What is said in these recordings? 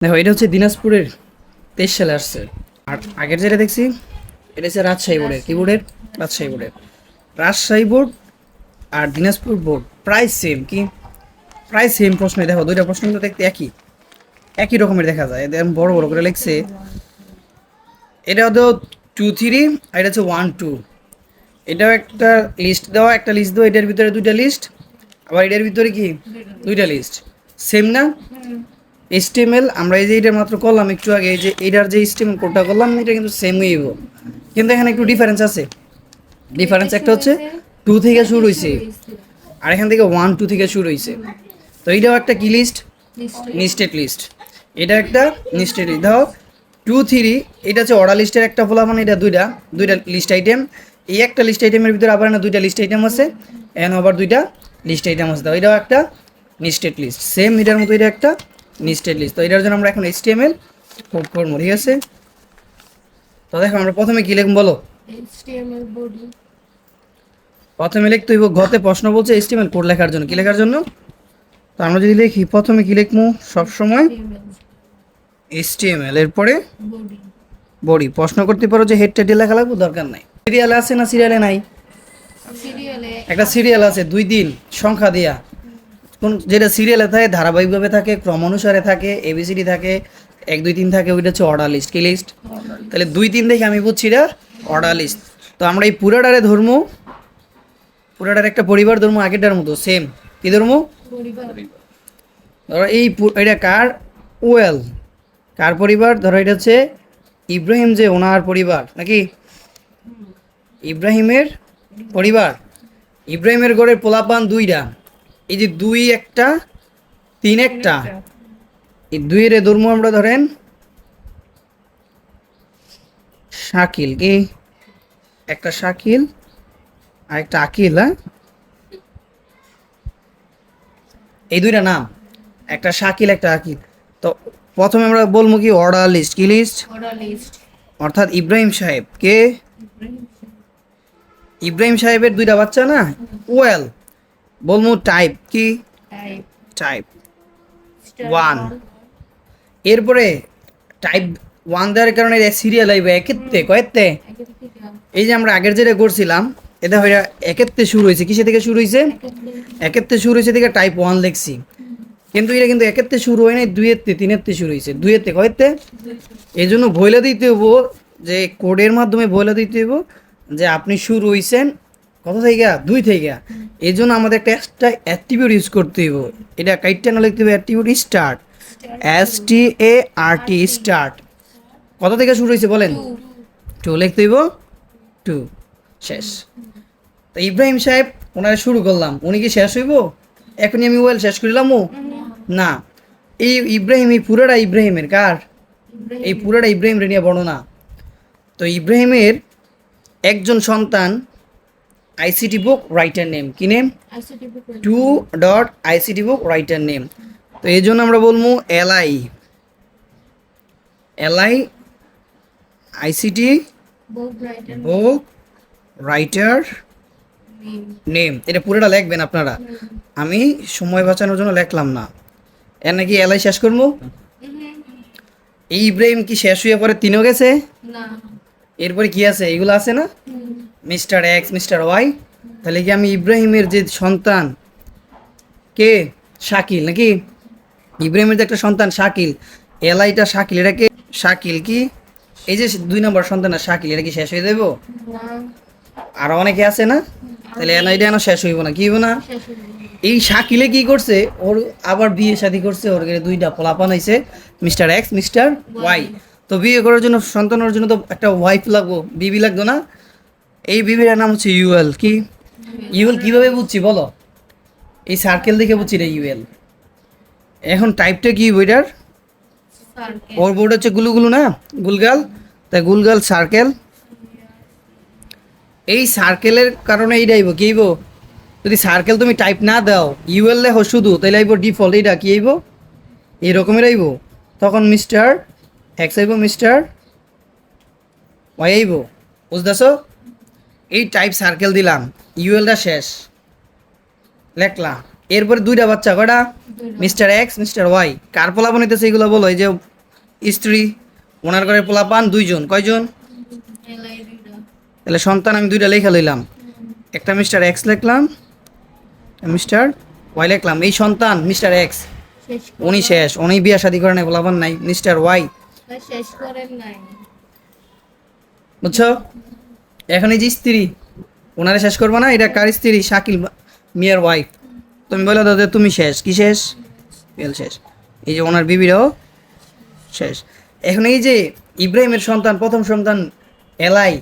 দেখো এটা হচ্ছে দিনাজপুরের 23 সালে আসছে। আর আগের যেটা দেখছি এটা হচ্ছে রাজশাহী বোর্ডের। কি বোর্ডের? রাজশাহী বোর্ডের। রাজশাহী বোর্ড আর দিনাজপুর বোর্ড প্রায় সেম। কি প্রায় সেম প্রশ্নই। দেখো দুইটা প্রশ্ন কিন্তু দেখতে একই একই রকমের দেখা যায়। এদের বড় বড় করে লিখছে। এটা হয়তো 2 3 আর এটা হচ্ছে 1 2। এটাও একটা লিস্ট দেওয়া, একটা লিস্ট দেওয়া, এটার ভিতরে দুইটা লিস্ট, আবার এটার ভিতরে কি দুইটা লিস্ট। সেম না? HTML আমরা এই যে এটা মাত্র করলাম একটু আগে, এই যে এটার যে HTML কোডটা করলাম এটা কিন্তু সেম হইব, কিন্তু এখানে একটু ডিফারেন্স আছে। ডিফারেন্স একটা হচ্ছে 2 থেকে শুরু হয়েছে আর এখান থেকে 1 2 থেকে শুরু হয়েছে। তো এইটাও একটা কি লিস্ট? নিস্টেড লিস্ট। এটা একটা নিস্টেড লিস্ট। দাও 2 3 এটা হচ্ছে অর্ডার লিস্টের একটা ফলা, মানে এটা দুইটা দুইটা লিস্ট আইটেম। এই একটা লিস্ট আইটেমের ভিতরে আবার না দুইটা লিস্ট আইটেম আছে, এন আবার দুইটা লিস্ট আইটেম আছে। দাও এটাও একটা নিস্টেড লিস্ট, সেম এটার মতো এটা একটা নিস্টেড লিস্ট। তো এটার জন্য আমরা এখন HTML কোড করবো, ঠিক আছে? তো দেখো আমরা প্রথমে কি লিখব বলো? HTML body প্রথমে লিখতে হইব গতে প্রশ্ন বলছে HTML কোড লেখার জন্য। কি লেখার জন্য? তো আমরা যদি লিখি প্রথমে কি লিখবো সবসময়? HTML, এরপরে body বডি। প্রশ্ন করতে পারো যে হেড টাইটেল লেখা লাগবে, দরকার নাই। সিরিয়াল আছে না সিরিয়ালে নাই? serial একটা সিরিয়াল আছে 2 3 সংখ্যা দিয়া, কোন যেটা সিরিয়ালে থাকে ধারাবাহিকভাবে থাকে, ক্রম অনুসারে থাকে, ABCD থাকে, 1 2 3 থাকে, ওইটা হচ্ছে অর্ডার লিস্ট। কি লিস্ট? তাহলে 2 3 দেখে আমি বুঝছি এটা অর্ডার লিস্ট। তো আমরা এই পুরাটারে ধর্ম, পুরাটার একটা পরিবার ধর্ম, আগেরটার মতো সেম। কি ধর্ম? পরিবার ধরো এই এটা কার? ওয়েল। কার পরিবার? ধরো এটা হচ্ছে ইব্রাহিম, যে ওনার পরিবার নাকি ইব্রাহিমের পরিবার। ইব্রাহিমের ঘরের পোলাপান দুইটা, এই যে 2 একটা 3 একটা, এই 2 এর ধর্ম আমরা ধরেন শাকিল। কি একটা শাকিল আর একটা আকিল। হ্যাঁ, এই দুইটা নাম, একটা শাকিল একটা আকিল। তো প্রথমে আমরা বলবো কি অর্ডার লিস্ট। কি লিস্ট? order list অর্থাৎ ইব্রাহিম সাহেব কে? ইব্রাহিম সাহেবের দুইটা বাচ্চা না? ওয়েল। বলবো টাইপ। কি type টাইপ? star 1। এরপরে টাইপ 1 দেওয়ার কারণে সিরিয়াল আইবে একেতে কয়েতে। একের থেকে এই যে আমরা আগের যেটা করছিলাম এটা হয়ে একেতে শুরু হয়েছে। কিসে থেকে শুরু হয়েছে? একেতে শুরু হয়েছে থেকে টাইপ 1 লিখছি, কিন্তু এটা কিন্তু একেতে শুরু হয় নাই, 2 এর তে 3 এর তে শুরু হয়েছে। 2 এর তে কয়েতে, এই জন্য বইলা দিতে হবো যে কোডের মাধ্যমে বইলা দিতে হবো যে আপনি শুরু হইছেন কত থেকে? 2 থেকে। এই জন্য আমাদের একটা এক্সট্রা অ্যাট্রিবিউট ইউজ করতে হইব। এটা কাইটটা না লিখতে হবে অ্যাট্রিবিউট স্টার্ট, START স্টার্ট। কত থেকে শুরু হয়েছে বলেন? 2 লিখতে হইব, 2 শেষ। তো ইব্রাহিম সাহেব ওনারা শুরু করলাম, উনি কি শেষ হইব? এখনই আমি ওয়েল শেষ করিলাম না। এই ইব্রাহিম, এই পুরাটা ইব্রাহিমের কার? এই পুরাটা ইব্রাহিম নিয়ে বর্ণনা। তো ইব্রাহিমের একজন সন্তান, ICT বুক রাইটার নেম। কি নেম? ICT book 2.ICT বুক রাইটার নেম। তো এই জন্য আমরা বলবো LI ICT book writer বুক রাইটার name নেম। এটা পুরোটা লিখবেন আপনারা, আমি সময় বাঁচানোর জন্য লিখলাম না। এর নাকি LI শেষ করবো। এই ইব্রাহিম কি শেষ হয়ে পরে 3ও গেছে? না এরপরে কি আছে? এইগুলো আছে না, মিস্টার X মিস্টার Y। তাহলে কি আমি ইব্রাহিমের যে সন্তান কে? শাকিল নাকি? ইব্রাহিমের যে একটা সন্তান শাকিল, LIটা শাকিল, এটাকে শাকিল কি এই যে 2 নম্বর সন্তান শাকিল, এটা কি শেষ হয়ে যাবো? না আরো অনেকে আছে না? তাহলে LIটা এখনো শেষ হইব না। কি হইব না? শেষ হয়ে গেল। এই শাকিলে কি করছে? ওর আবার বিয়ে শাদী করছে, ওর ঘরে 2টা পোলাপান হয়েছে, মিস্টার X মিস্টার Y। তো বিয়ে করার জন্য, সন্তানের জন্য তো একটা ওয়াইফ লাগবো, বিবি লাগতো না? এই বিবির নাম হচ্ছে ইউএল। কি ইউএল? কিভাবে বুঝছি বলো? এই সার্কেল দেখে বুঝছি রে ইউএল। এখন টাইপটা কি বইটার? Circle ওর বোর্ড হচ্ছে গুলুগুলু না, গুলগাল। তাই গুলগাল সার্কেল। এই সার্কেলের কারণে এইটা আইব। কি আইব? যদি সার্কেল তুমি টাইপ না দাও, ইউএল লেখো শুধু, তাহলে আইব ডিফল্ট। এইটা কি আইব? এই রকমের আইব। তখন মিস্টার X আইব, মিস্টার Y আইব। বুঝতেছো? এই টাইপ সার্কেল দিলাম, ইউএলটা শেষ লেখলাম। এরপরে 2টা বাচ্চা, কয়টা? Mister X mister Y। কার পোলাপান হইতেছে এগুলো বলো? এই যে স্ত্রী, ওনার ঘরে পোলাপান দুইজন, কয়জন? এলাই দুইটা। তাহলে সন্তান আমি দুইটা লেখা লইলাম, একটা মিস্টার এক্স লিখলাম, মিস্টার ওয়াই লিখলাম। এই সন্তান মিস্টার এক্স, শেষ উনি শেষ, উনি বিয়া শাদী করে নাই, পোলাপান নাই। মিস্টার ওয়াই, শেষ করেন নাই। বুঝছো? এখন এই যে স্ত্রী, ওনারে শেষ করবো না, এটা কার স্ত্রী? শাকিল মিয়ার ওয়াইফ। তুমি বলে দাও যে তুমি শেষ, কি শেষ? এল শেষ। এই যে ওনার বিবিরাও শেষ। এখন এই যে ইব্রাহিমের সন্তান, প্রথম সন্তান এলাই,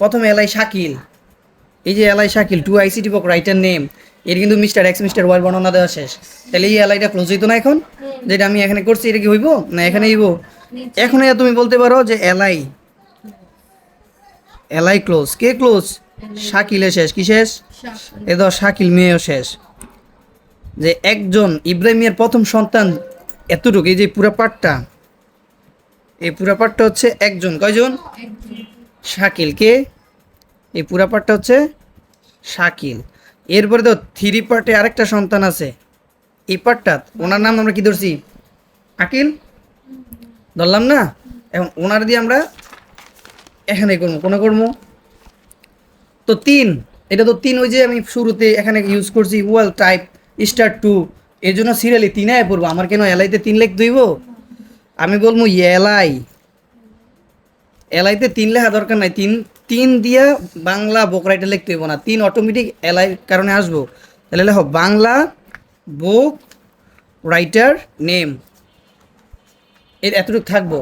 প্রথম এলাই শাকিল, এই যে এলাই শাকিল, টু আইসিটি বুক রাইটার নেম, এর কিন্তু মিস্টার এক্স মিস্টার ওয়াই বর্ণনা দেওয়া শেষ। তাহলে এই এলাইটা ক্লোজ হইতো না এখন? যেটা আমি এখানে করছি এটা কি হইব না? এখানে হইব। এখন তুমি বলতে পারো যে এলাই, এলাই ক্লোজ। কে ক্লোজ? শাকিলে শেষ, কি শেষ? শাকিল। এ ধর শাকিল মেয়েও শেষ। যে একজন ইব্রাহিমের প্রথম সন্তান এতটুকু, এই যে পুরা পাঠটা, এই পুরা পাঠটা হচ্ছে একজন, কয়জন? একজন। শাকিল। কে? এই পুরা পাঠটা হচ্ছে শাকিল। এরপরে তো থ্রি পার্টে আরেকটা সন্তান আছে, এই পার্টটা ওনার নাম আমরা কি ধরছি? আকিল ধরলাম না? এখন ওনার দিয়ে আমরা এখানে করবো, কোনো করবো তো তিন, এটা তো তিন, ওই যে আমি শুরুতে এখানে ইউজ করছি ওয়েল টাইপ স্টার টু, এর জন্য সিরিয়ালি তিন আয় পড়বো। আমার কেন এলাইতে তিন লেখ দইব? আমি বলবো এলাই, এলাইতে তিন লেখা দরকার নাই, তিন তিন দিয়া বাংলা বুক রাইটার লিখতে হইব না, তিন অটোমেটিক এলাই কারণে আসবো। তাহলে লেখো বাংলা বুক রাইটার নেম, এর এতটুকু থাকবো।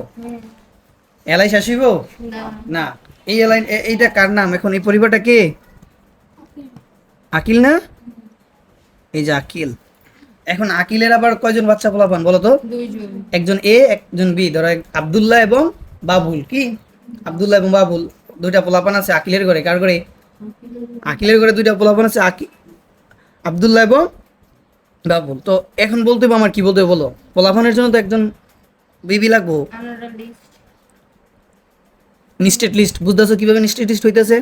এলাই শেষ হইব না। না। এই এলাই, এইটা কার নাম? এখন এই পরিবারটা কে? আকিল না? এই যে আকিল। এখন আকিলের আবার কয়জন বাচ্চা পোলাপান বলো তো? দুইজন। একজন এ, একজন বি। ধরো আব্দুল্লাহ এবং বাবুল, কি আব্দুল্লাহ এবং বাবুল দুইটা পোলাপান আছে আকিলের ঘরে। কার ঘরে? আকিলের ঘরে দুইটা পোলাপান আছে, আব্দুল্লাহ এবং বাবুল। তো এখন বলতে হবে আমার কি বলতে হবে বলো? পোলাপানের জন্য তো একজন বিবি লাগবো। আনারা লিস্ট। নিস্টেড লিস্ট বুঝতেছো কিভাবে নিস্টেড লিস্ট হইতেছে?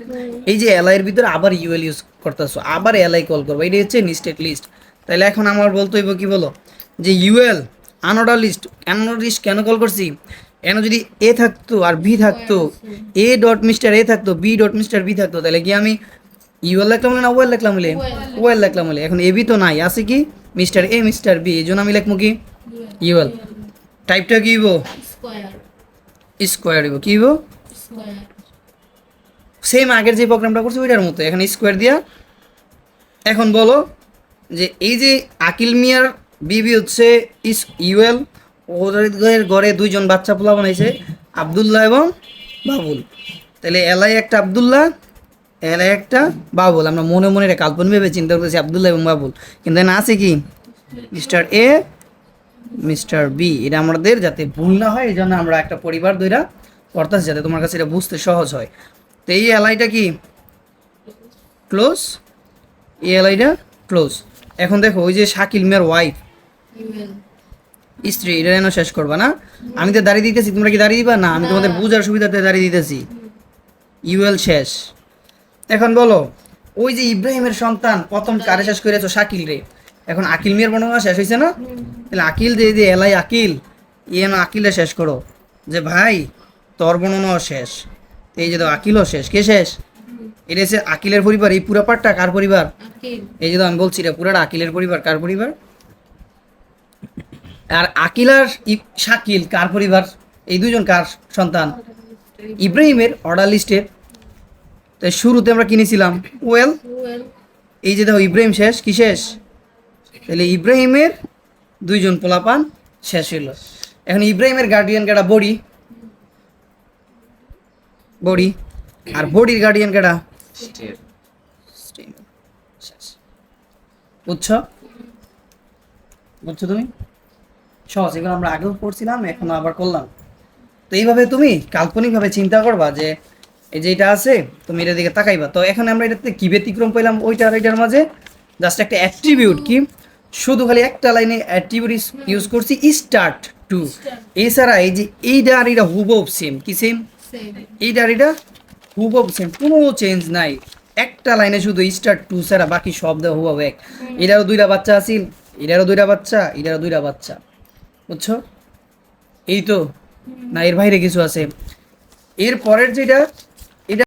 এই যে এলআই এর ভিতরে আবার ইউএল ইউজ করতেছো, আবার এলআই কল করবো, এটা হচ্ছে নিস্টেড লিস্ট। তাহলে এখন আমার বলতে হইব কি বলো? যে UL unordered list, unordered list কেন কল করছি? এন যদি এ থাকতো আর বি থাকতো, এ ডট মিস্টার এ থাকতো, বি ডট মিস্টার বি থাকতো, তাহলে কি আমি ইউএল লিখলাম বলে না ওয়েল লিখলাম বলে? ওয়েল লিখলাম বলে। এখন এ বি তো নাই, আছে কি মিস্টার এ মিস্টার বি, এই জন্য আমি লিখবো কি ইউএল। টাইপটা কি হইব? স্কয়ার। স্কোয়ার হইব। কি হইব? স্কয়ার। সেম আগের যে প্রোগ্রামটা করছি ওইটার মতো, এখানে স্কোয়ার দিয়া। এখন বলো যে এই যে আকিল মিয়ার বিবি হচ্ছে ইউএল, ওদের ঘরে দুইজন বাচ্চা পোলা বানাইছে আব্দুল্লাহ এবং বাবুল। তাহলে এলাই একটা আব্দুল্লাহ, এলাই একটা বাবুল। আমরা মনে মনে এটা কাল্পনিক ভেবে চিন্তা করতেছি আব্দুল্লাহ এবং বাবুল, কিন্তু না আছে কি মিস্টার এ মিস্টার বি। এটা আমাদের যাতে ভুল না হয় এই জন্য আমরা একটা পরিবার দুইটা করতেছি, যাতে তোমার কাছে এটা বুঝতে সহজ হয়। তো এই এলআইটা কি ক্লোজ, এই এলআইটা ক্লোজ। এখন দেখো ওই যে শাকিল মিয়ার ওয়াইফ, ইউএল। স্ত্রী, এটা যেন শেষ করবা না। আমি তো দাঁড়িয়ে দিতেছি, তোমরা কি দাঁড়িয়ে দিবা? না, আমি তোমাদের বুঝার সুবিধাতে দাঁড়িয়ে দিতেছি। ইউএল শেষ। এখন বলো ওই যে ইব্রাহিমের সন্তান প্রথম কারে শেষ করেছো? শাকিল রে। এখন আকিল মিয়ার বর্ণনা শেষ হয়েছে না? তাহলে আকিল যে এলাই আকিল, না আকিলে শেষ করো যে ভাই তোর বর্ণনাও শেষ। তো এই যে তো আকিলও শেষ। কে শেষ? এটা হচ্ছে আকিলের পরিবার। এই পুরা পাটটা কার পরিবার? আকিল। এই যে তো আমি বলছি এটা পুরাটা আকিলের পরিবার। কার পরিবার? আর আকিল আর শাকিল কার পরিবার? এই দুজন কার সন্তান? ইব্রাহিমের অর্ডার লিস্টের। তো শুরুতে আমরা কিনেছিলাম ওয়েল, ইউএল। এই যে দেখো ইব্রাহিম শেষ, কি শেষ? তাহলে ইব্রাহিমের দুইজন পোলাপান শেষ হইল। এখন ইব্রাহিমের গার্ডিয়ান কেডা? বড়ি, বড়ি। আর বড়ির গার্ডিয়ান কেডা? শেষ। বুঝছো? বুঝছো তুমি? সহজ, এগুলো আমরা আগেও পড়ছিলাম, এখন আবার করলাম। তো এইভাবে তুমি কাল্পনিকভাবে চিন্তা করবা যে এই যে এটা আছে, তুমি এটার দিকে তাকাইবা। তো এখন আমরা এটাতে কি ব্যতিক্রম পেলাম ওইটা আর এটার মাঝে? জাস্ট একটা অ্যাট্রিবিউট, কি শুধু খালি একটা লাইনে অ্যাট্রিবিউট ইউজ করছি, স্টার্ট টু। এছাড়া এই যে এইটা আর এটা হুবহু সেম, কি সেম? সেম। এইটা আর এটা হুবহু সেম, কোনো চেঞ্জ নাই। একটা লাইনে শুধু স্টার্ট টু ছাড়া বাকি সব দেওয়া হুবহু এক। এটারও দুইটা বাচ্চা আছিল, এটারও দুইটা বাচ্চা, এটারও দুইটা বাচ্চা। বুঝছো? এই তো না এর বাইরে কিছু আছে? এর পরের যেটা